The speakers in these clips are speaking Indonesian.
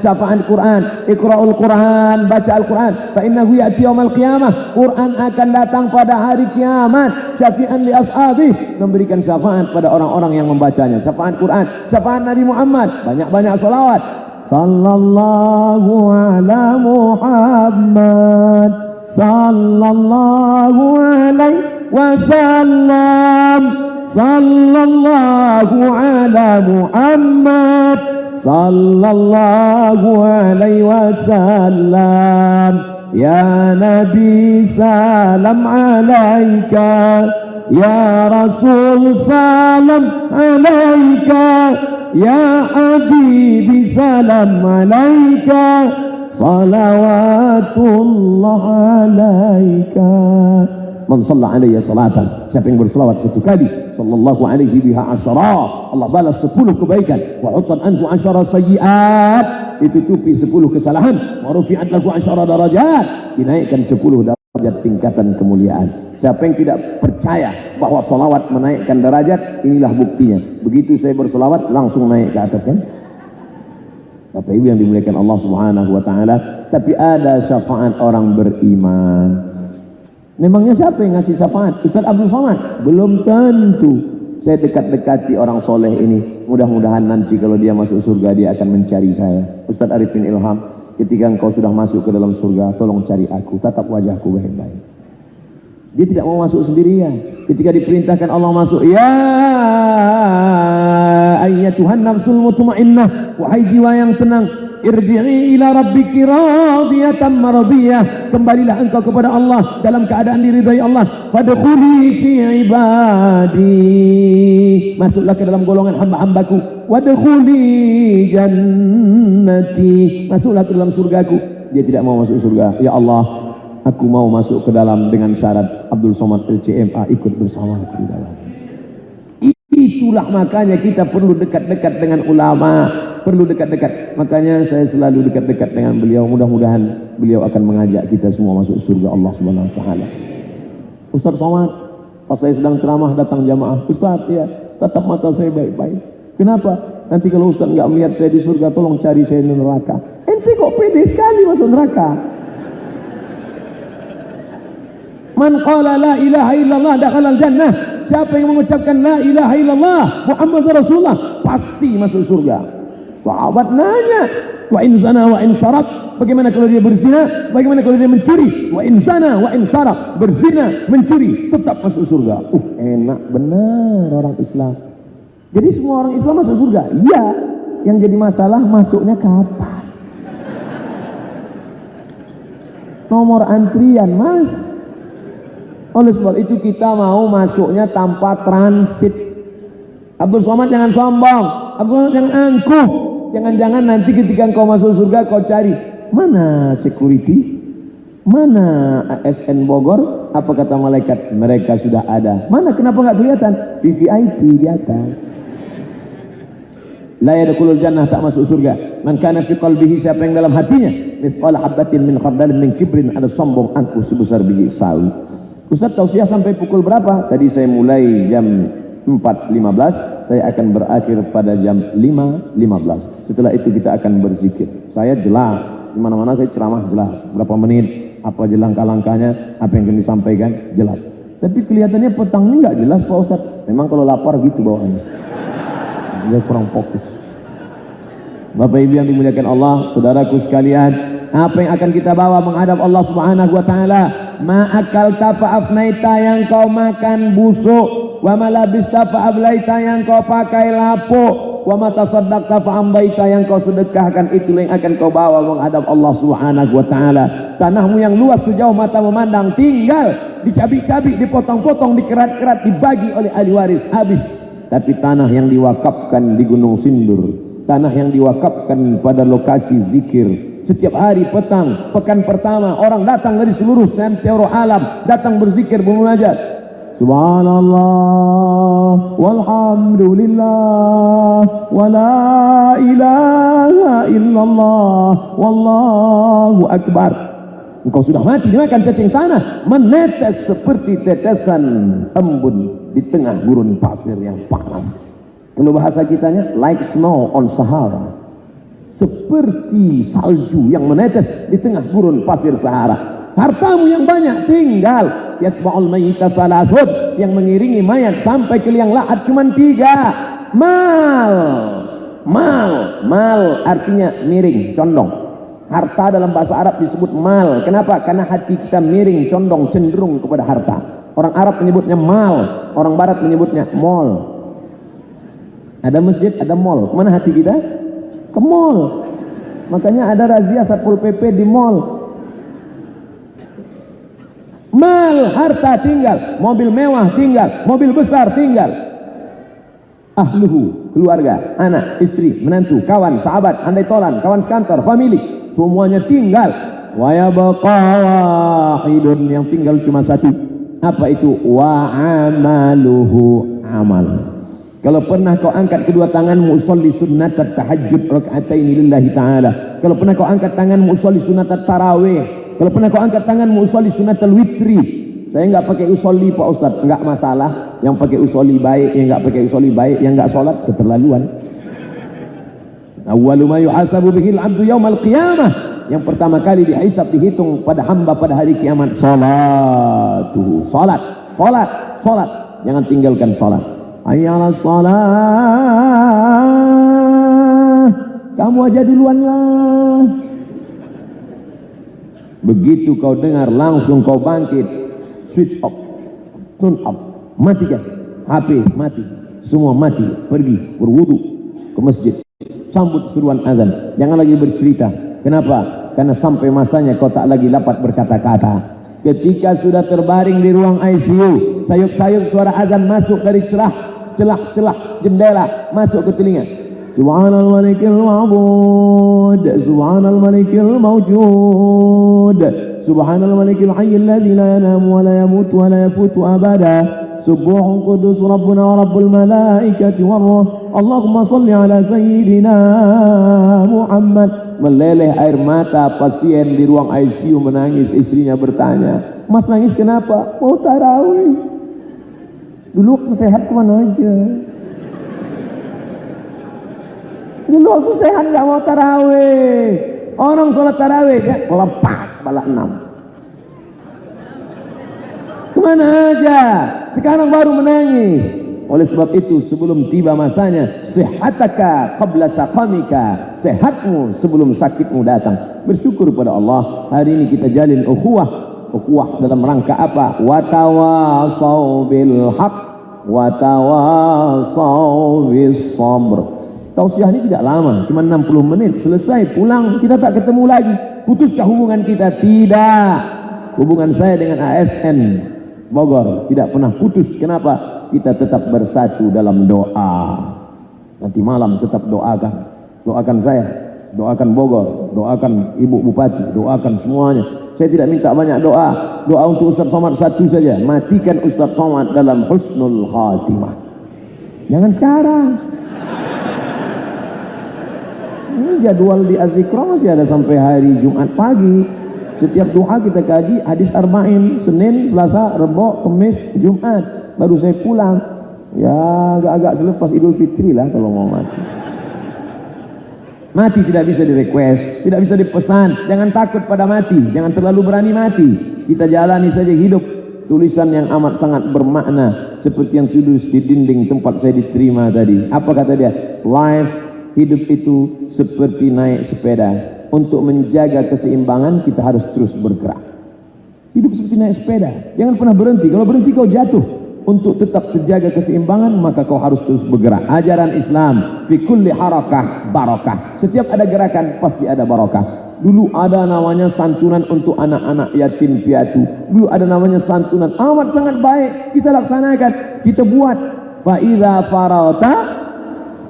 Syafaat Quran, Iqra'ul Quran, baca Al-Quran, fa innahu ya'ti yaumil qiyamah, Quran akan datang pada hari kiamat, syafi'an li ashabi, memberikan syafaat pada orang-orang yang membacanya. Syafaat Quran, syafaat Nabi Muhammad, banyak-banyak salawat. Sallallahu ala Muhammad, sallallahu alaihi wasallam, sallallahu ala Muhammad, sallallahu alaihi wasallam. Ya Nabi salam alaika, ya Rasul salam alaika, ya Habibi salam alaika, salawatullah alaika. Man shalla alaihi salatan, siapa yang berselawat satu kali, sallallahu alaihi biha asyara, Allah balas 10 kebaikan, wa hutan anhu asyara sayyiat, ditutupi 10 kesalahan, wa rufi'at lahu asyara darajat, dinaikkan 10 derajat tingkatan kemuliaan. Siapa yang tidak percaya bahwa salawat menaikkan derajat, inilah buktinya. Begitu saya berselawat langsung naik ke atas, kan? Bapak Ibu yang dimuliakan Allah Subhanahu wa taala. Tapi ada syafaat orang beriman. Memangnya siapa yang ngasih syafaat? Ustaz Abdul Somad? Belum tentu. Saya dekat-dekati orang soleh ini. Mudah-mudahan nanti kalau dia masuk surga, dia akan mencari saya. Ustaz Arifin Ilham, ketika engkau sudah masuk ke dalam surga, tolong cari aku, tatap wajahku baik-baik. Dia tidak mau masuk sendirian. Ketika diperintahkan Allah masuk, ya ayyatuhan nafsul mutmainnah, wahai jiwa yang tenang, irji'i ila rabbiki radiyatan maradiyah, kembalilah engkau kepada Allah dalam keadaan diridhai Allah. Fadkhuli fi ibadi, masuklah ke dalam golongan hamba-hambaku. Wadkhuli jannati, masuklah ke dalam surgaku. Dia tidak mau masuk surga. Ya Allah, aku mau masuk ke dalam dengan syarat Abdul Somad LCMA ikut bersama aku di dalam. Itulah makanya kita perlu dekat-dekat dengan ulama, perlu dekat-dekat. Makanya saya selalu dekat-dekat dengan beliau. Mudah-mudahan beliau akan mengajak kita semua masuk surga Allah Subhanahu wa taala. Ustaz Somad, pas saya sedang ceramah datang jamaah, Ustaz ya, tatap mata saya baik-baik. Kenapa? Nanti kalau Ustaz enggak melihat saya di surga, tolong cari saya di neraka. Ente kok pede sekali masuk neraka? Man qala la ilaha illallah dakhala al-jannah. Siapa yang mengucapkan la ilaha illallah Muhammadur Rasulullah pasti masuk surga. Sahabat nanya, wa in zana wa in syarat, bagaimana kalau dia berzina, bagaimana kalau dia mencuri? Wa in zana wa in syarat, berzina, mencuri, tetap masuk surga. Enak benar orang Islam. Jadi semua orang Islam masuk surga? Iya. Yang jadi masalah masuknya kapan? Nomor antrian, Mas. Oleh sebab itu kita mau masuknya tanpa transit. Abdul Somad jangan sombong, Abdul Somad jangan angkuh. Jangan-jangan nanti ketika engkau masuk surga kau cari, mana security, mana ASN Bogor, apa kata malaikat? Mereka sudah ada. Mana, kenapa nggak kelihatan? VVIP di atas. La yadkhulul jannah, tak masuk surga. Man kana fi qalbihi, siapa yang dalam hatinya mithqala habatin min khardalin min kibrin, ada sombong angkuh sebesar biji sawi. Ustaz tausiah sampai pukul berapa? Tadi saya mulai jam 4.15, saya akan berakhir pada jam 5.15. Setelah itu kita akan berzikir. Saya jelas, dimana-mana saya ceramah jelas, berapa menit, apa aja langkah-langkahnya, apa yang akan disampaikan, jelas. Tapi kelihatannya petang ini nggak jelas Pak Ustaz. Memang kalau lapar gitu bawaannya. Dia kurang fokus. Bapak Ibu yang dimuliakan Allah, saudaraku sekalian, apa yang akan kita bawa menghadap Allah Subhanahu wa taala? Ma'akal tafa'afnaita, yang kau makan busuk, wa malabista fa'ablaita, yang kau pakai lapuk, wa matasaddaqta fa'ambaita, yang kau sedekahkan, itulah yang akan kau bawa menghadap Allah Subhanahu wa taala. Tanahmu yang luas sejauh mata memandang tinggal dicabik-cabik, dipotong-potong, dikerat-kerat, dibagi oleh ahli waris, habis. Tapi tanah yang diwakafkan di Gunung Sindur, tanah yang diwakafkan pada lokasi zikir, setiap hari petang, pekan pertama, orang datang dari seluruh santero alam, datang berzikir, bermunajat. Subhanallah walhamdulillah wa la ilaha illallah wallahu akbar. Engkau sudah mati dimakan cacing tanah, menetes seperti tetesan embun di tengah gurun pasir yang panas. Kalau bahasa kitanya, like snow on Sahara, seperti salju yang menetes di tengah gurun pasir Sahara. Hartamu yang banyak tinggal, yatsba'ul mayyita salasun, yang mengiringi mayat sampai ke liang lahat cuma 3. Mal artinya miring, condong. Harta dalam bahasa Arab disebut mal. Kenapa? Karena hati kita miring, condong, cenderung kepada harta. Orang Arab menyebutnya mal, orang Barat menyebutnya mall. Ada masjid, ada mall. Kemana hati kita? Ke mall. Makanya ada razia Satpol PP di mall. Mal, harta tinggal, mobil mewah tinggal, mobil besar tinggal. Ahluhu, keluarga, anak, istri, menantu, kawan, sahabat, andai tolan, kawan sekantor, famili, semuanya tinggal. Wa yabqa wahidun, yang tinggal cuma satu. Apa itu? Wa amaluhu amal. Kalau pernah kau angkat kedua tanganmu usolli sunnat tahajjud raka'ataini lillahi ta'ala. Kalau pernah kau angkat tanganmu usolli sunnat tarawih. Kalau pernah kau angkat tanganmu usolli sunnatul witri. Saya enggak pakai usolli Pak Ustaz, enggak masalah. Yang pakai usolli baik, yang enggak pakai usolli baik, yang enggak sholat keterlaluan. Awwalu ma yuhasabu bihil abdu yaumal qiyamah. Yang pertama kali dihisab, dihitung pada hamba pada hari kiamat, salatuhu. Salat. Jangan tinggalkan salat. Hayyalas salat. Kamu aja duluanlah. Begitu kau dengar langsung kau bangkit, switch off, turn off, matikan HP, mati, semua mati, pergi berwudu ke masjid, sambut seruan azan, jangan lagi bercerita. Kenapa? Karena sampai masanya kau tak lagi dapat berkata-kata. Ketika sudah terbaring di ruang ICU, sayup-sayup suara azan masuk dari celah jendela masuk ke telinga. Subhanal malikil ma'bud, subhanal malikil mawjud, subhanal malikil hayyil ladzi la yanamu wa la yamutu wa la yafutu abada, subuhun qudus rabbuna wa rabbul malaikati warruh. Allahumma salli ala sayyidina Muhammad. Meleleh air mata pasien di ruang ICU menangis, istrinya bertanya, "Mas nangis kenapa?" "Mau tarawih." "Dulu waktu sehat kemana aja?" "Dulu aku sehat gak mau tarawih." Orang sholat tarawih ya lepak bala 6. Kemana aja? Sekarang baru menangis. Oleh sebab itu sebelum tiba masanya, sehataka qabla saqamika, sehatmu sebelum sakitmu datang. Bersyukur pada Allah, hari ini kita jalin ukhuwah dalam rangka apa? Watawasau bil haq, watawasau bis sabr. Tausiah ini tidak lama, cuma 60 menit, selesai, pulang, kita tak ketemu lagi. Putuskah hubungan kita? Tidak. Hubungan saya dengan ASN Bogor tidak pernah putus. Kenapa? Kita tetap bersatu dalam doa. Nanti malam tetap doakan saya, doakan Bogor, doakan Ibu Bupati, doakan semuanya. Saya tidak minta banyak doa. Doa untuk Ustaz Somad satu saja, matikan Ustaz Somad dalam husnul khatimah. Jangan sekarang. Ini jadwal di Az-Zikra masih ada sampai hari Jumat pagi. Setiap duha kita kaji hadis arba'in, Senin, Selasa, Rebo, Kamis, Jumat. Baru saya pulang. Ya agak-agak selepas Idul Fitri lah kalau mau mati. Mati tidak bisa di-request, tidak bisa dipesan. Jangan takut pada mati, jangan terlalu berani mati. Kita jalani saja hidup. Tulisan yang amat sangat bermakna seperti yang tulis di dinding tempat saya diterima tadi. Apa kata dia? Life, hidup itu seperti naik sepeda. Untuk menjaga keseimbangan kita harus terus bergerak. Hidup seperti naik sepeda, jangan pernah berhenti. Kalau berhenti kau jatuh. Untuk tetap terjaga keseimbangan maka kau harus terus bergerak. Ajaran Islam, fi kulli harakah barakah. Setiap ada gerakan pasti ada barakah. Dulu ada namanya santunan untuk anak-anak yatim piatu. Dulu ada namanya santunan amat sangat baik. Kita laksanakan, kita buat. Fa idza farata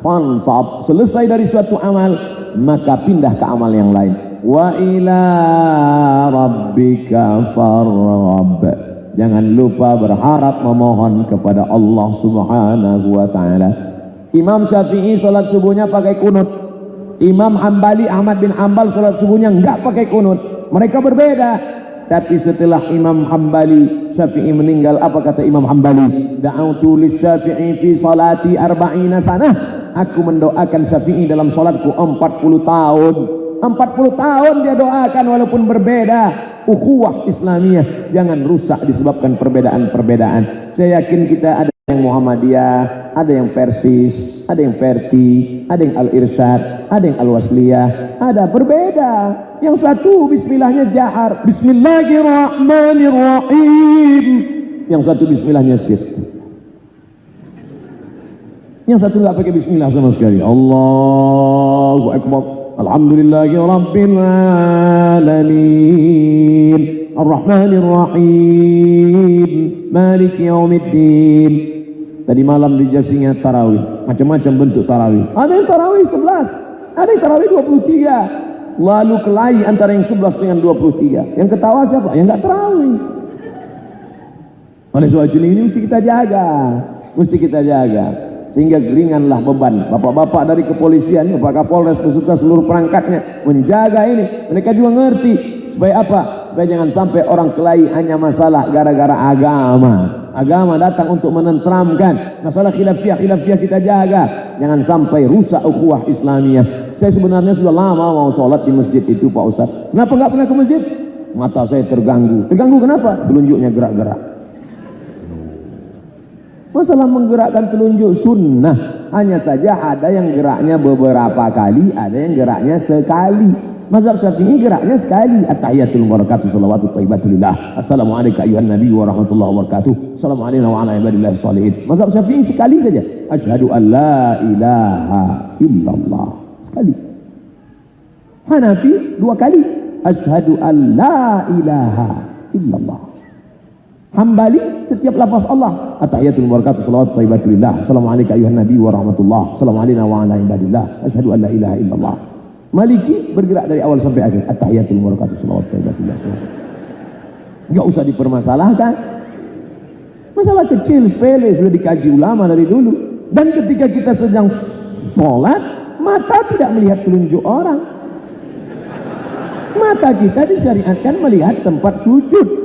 fansab. Selesai dari suatu amal maka pindah ke amal yang lain. Wa ila rabbika farghab. Jangan lupa berharap memohon kepada Allah Subhanahu wa taala. Imam Syafi'i salat subuhnya pakai kunut. Imam Hambali Ahmad bin Hanbal salat subuhnya enggak pakai kunut. Mereka berbeda. Tapi setelah Imam Hambali Syafi'i meninggal, apa kata Imam Hambali? Da'autu lisyafi'i fi salati arba'ina sanah. Aku mendoakan Syafi'i dalam salatku 40 tahun. 40 tahun dia doakan walaupun berbeda. Ukhuwah Islamiyah jangan rusak disebabkan perbedaan-perbedaan. Saya yakin kita ada yang Muhammadiyah, ada yang Persis, ada yang Perti, ada yang Al-Irsyad, ada yang Al-Wasliyah, ada berbeda. Yang satu bismillahnya jahar, Bismillahirrahmanirrahim. Yang satu bismillahnya sir. Yang satu nggak pakai bismillah sama sekali. Allahu Akbar. Alhamdulillahi Rabbil Alamin, Ar-Rahmanir-Rahim, Maliki Yaumiddin. Tadi malam di Jasinga tarawih, macam-macam bentuk tarawih. Ada yang tarawih 11, ada yang tarawih 23. Lalu kelahi antara yang 11 dengan 23. Yang ketawa siapa? Yang nggak tarawih. Oleh sebab ini mesti kita jaga, mesti kita jaga. Sehingga ringanlah beban bapak-bapak dari kepolisian, Bapak Kapolres beserta seluruh perangkatnya menjaga ini. Mereka juga ngerti supaya apa? Supaya jangan sampai orang kelahi hanya masalah gara-gara agama. Agama datang untuk menenteramkan. Masalah khilafiyah kita jaga. Jangan sampai rusak ukhuwah Islamiyah. Saya sebenarnya sudah lama mau sholat di masjid itu, Pak Ustaz. Kenapa nggak pernah ke masjid? Mata saya terganggu. Terganggu kenapa? Telunjuknya gerak-gerak. Masalah menggerakkan telunjuk sunnah. Hanya saja ada yang geraknya beberapa kali, ada yang geraknya sekali. Mazhab Syafi'i geraknya sekali. At-tahiyatul barakatuh salawatu thayyibatulillah. Assalamualaikum ayuhan nabi wa rahmatullahi wa barakatuh. Assalamualaikum wa ala ibadillahi shalihin. Mazhab Syafi'i sekali saja. Asyhadu an la ilaha illallah. Sekali. Hanafi 2 kali. Asyhadu an la ilaha illallah. Hambali setiap lafaz Allah. At-tahiyatul barakatuh salawatu thayyibatulillah. Assalamualaikum ayuhan nabi wa rahmatullah. Assalamualaikum wa ala ibadillah. Asyhadu an la ilaha illallah. Maliki bergerak dari awal sampai akhir. At-tahiyatul barakatuh salawatu thayyibatulillah. Enggak usah dipermasalahkan. Masalah kecil sepele sudah dikaji ulama dari dulu. Dan ketika kita sedang sholat, mata tidak melihat telunjuk orang. Mata kita disyariatkan melihat tempat sujud.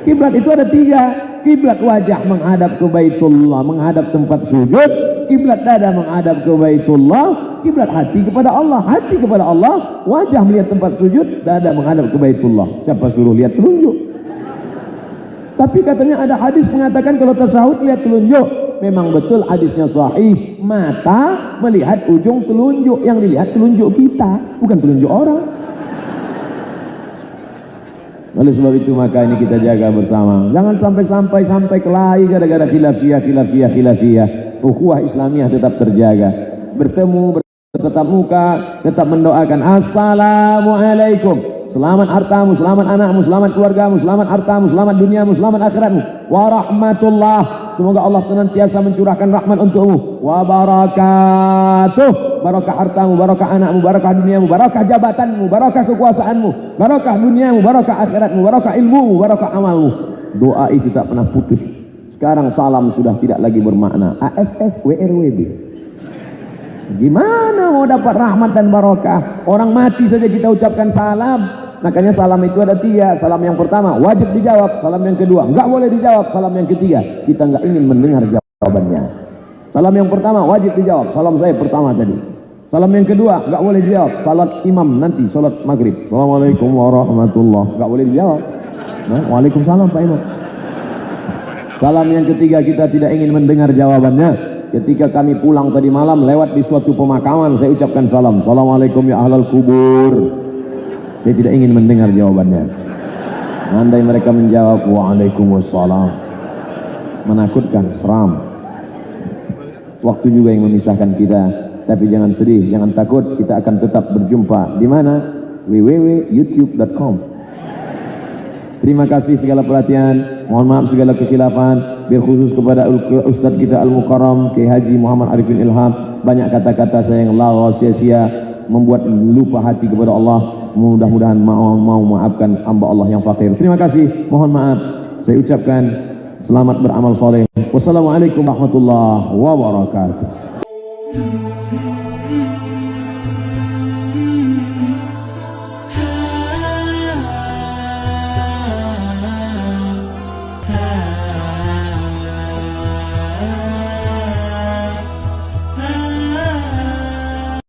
Kiblat itu ada 3. Kiblat wajah menghadap ke Baitullah, menghadap tempat sujud. Kiblat dada menghadap ke Baitullah. Kiblat hati kepada Allah, hati kepada Allah. Wajah melihat tempat sujud, dada menghadap ke Baitullah. Siapa suruh lihat telunjuk? Tapi katanya ada hadis mengatakan kalau tasawuf lihat telunjuk. Memang betul hadisnya sahih. Mata melihat ujung telunjuk, yang dilihat telunjuk kita, bukan telunjuk orang. Oleh sebab itu maka ini kita jaga bersama. Jangan sampai kelahi gara-gara khilafiyah. Ukhuwah Islamiyah tetap terjaga. Bertemu, bertatap muka, tetap mendoakan assalamualaikum. Selamat hartamu, selamat anakmu, selamat keluargamu, selamat hartamu, selamat duniamu, selamat akhiratmu. Warahmatullah. Semoga Allah senantiasa mencurahkan rahmat untukmu. Wabarakatuh. Barakah hartamu, barakah anakmu, barakah duniamu, barakah jabatanmu, barakah kekuasaanmu, barakah duniamu, barakah akhiratmu, barakah ilmumu, barakah amalmu. Doa itu tak pernah putus. Sekarang salam sudah tidak lagi bermakna. ASS WRWB. Gimana mau dapat rahmat dan barakah? Orang mati saja kita ucapkan salam. Makanya salam itu ada 3. Salam yang pertama wajib dijawab. Salam yang kedua enggak boleh dijawab. Salam yang ketiga kita enggak ingin mendengar jawabannya. Salam yang pertama wajib dijawab. Salam saya pertama tadi. Salam yang kedua enggak boleh dijawab. Salat imam nanti salat maghrib. Assalamualaikum warahmatullahi. Enggak boleh dijawab. Nah, waalaikumsalam Pak Imam. Salam yang ketiga kita tidak ingin mendengar jawabannya. Ketika kami pulang tadi malam lewat di suatu pemakaman, saya ucapkan salam. Assalamualaikum ya ahlal kubur. Saya tidak ingin mendengar jawabannya. Andai mereka menjawab waalaikumsalam, menakutkan, seram. Waktu juga yang memisahkan kita. Tapi jangan sedih, jangan takut, kita akan tetap berjumpa di mana? www.youtube.com. Terima kasih segala perhatian, mohon maaf segala kekhilafan, bil khusus kepada Ustadz kita Al-Mukarram Kiai Haji Muhammad Arifin Ilham. Banyak kata-kata saya yang lawa sia-sia, membuat lupa hati kepada Allah. Mudah-mudahan mau maafkan hamba Allah yang fakir. Terima kasih, mohon maaf. Saya ucapkan selamat beramal soleh. Wassalamualaikum warahmatullahi wabarakatuh.